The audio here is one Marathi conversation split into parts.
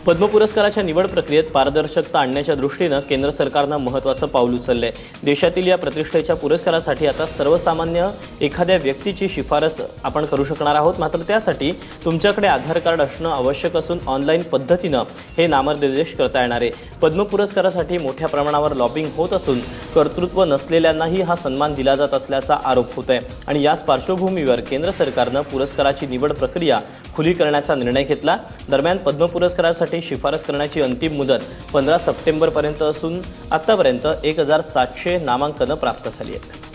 पद्म पुरस्काराच्या निवड प्रक्रियेत पारदर्शकता आणण्याच्या दृष्टीने केंद्र सरकारने महत्त्वाचं पाऊल उचलले। देशातील या प्रतिष्ठेच्या पुरस्कारासाठी आता सर्वसामान्य एखाद्या व्यक्तीची शिफारस आपण करू शकणार आहोत। मात्र त्यासाठी तुमच्याकडे आधार कार्ड असणे आवश्यक असून ऑनलाईन पद्धतीने हे नामनिर्देश करता येणार आहे। पद्म पुरस्कारासाठी मोठ्या प्रमाणावर लॉबिंग होत असून कर्तृत्व नसलेल्यांनाही हा सन्मान दिला जात असल्याचा आरोप होत आहे आणि याच पार्श्वभूमीवर केंद्र सरकारने पुरस्काराची निवड प्रक्रिया खुली करण्याचा निर्णय घेतला। दरम्यान पद्म पुरस्कारासाठी शिफारस करण्याची अंतिम मुदत 15 सप्टेंबर पर्यंत असून आतापर्यंत 1700 नामांकने प्राप्त झाली आहेत।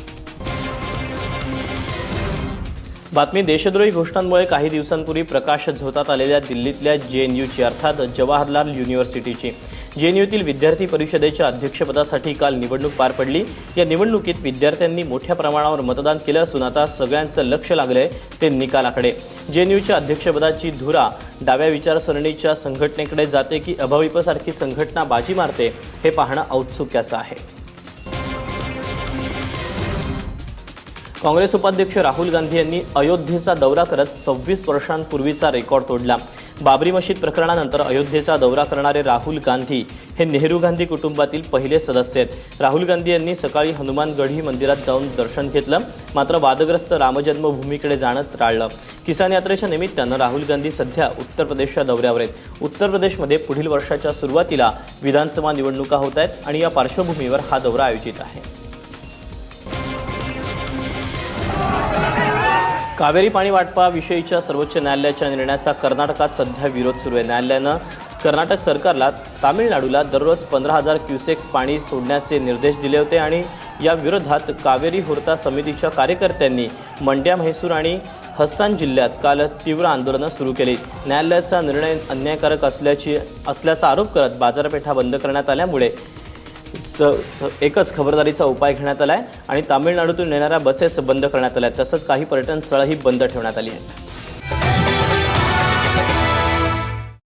बातमी देशद्रोही घोषणांमुळे काही दिवसांपूर्वी प्रकाश झोतात आलेल्या दिल्लीतल्या JNUची अर्थात जवाहरलाल युनिव्हर्सिटीची JNUतील विद्यार्थी परिषदेच्या अध्यक्षपदासाठी काल निवडणूक पार पडली। या निवडणुकीत विद्यार्थ्यांनी मोठ्या प्रमाणावर मतदान केले असून आता सगळ्यांचं लक्ष लागले ते निकालाकडे। JNUच्या अध्यक्षपदाची धुरा डाव्या विचारसरणीच्या संघटनेकडे जाते की अभाविपसारखी संघटना बाजी मारते हे पाहणं औत्सुक्याचं आहे। काँग्रेस उपाध्यक्ष राहुल गांधी यांनी अयोध्येचा दौरा करत 26 वर्षांपूर्वीचा रेकॉर्ड तोडला। बाबरी मशीद प्रकरणानंतर अयोध्येचा दौरा करणारे राहुल गांधी हे नेहरू गांधी कुटुंबातील पहिले सदस्य आहेत। राहुल गांधी यांनी सकाळी हनुमानगढी मंदिरात जाऊन दर्शन घेतलं, मात्र वादग्रस्त रामजन्मभूमीकडे जाणं टाळलं। किसान यात्रेच्या निमित्तानं राहुल गांधी सध्या उत्तर प्रदेशच्या दौऱ्यावर आहेत। उत्तर प्रदेशमध्ये पुढील वर्षाच्या सुरुवातीला विधानसभा निवडणुका होत आहेत आणि या पार्श्वभूमीवर हा दौरा आयोजित आहे। कावेरी पाणी वाटपाविषयीच्या सर्वोच्च न्यायालयाच्या निर्णयाचा कर्नाटकात सध्या विरोध सुरू आहे। न्यायालयानं कर्नाटक सरकारला तामिळनाडूला दररोज 15,000 क्युसेक्स पाणी सोडण्याचे निर्देश दिले होते आणि या विरोधात कावेरी हुर्ता समितीच्या कार्यकर्त्यांनी मंड्या, म्हैसूर आणि हस्सान जिल्ह्यात काल तीव्र आंदोलनं सुरू केली। न्यायालयाचा निर्णय अन्यायकारक असल्याचा आरोप करत बाजारपेठा बंद करण्यात आल्यामुळे एकच खबरदारीचा उपाय घेण्यात आलाय आणि तामिळनाडूतून येणाऱ्या बसेस बंद करण्यात आल्या। तसंच काही पर्यटन स्थळंही बंद ठेवण्यात आली आहेत।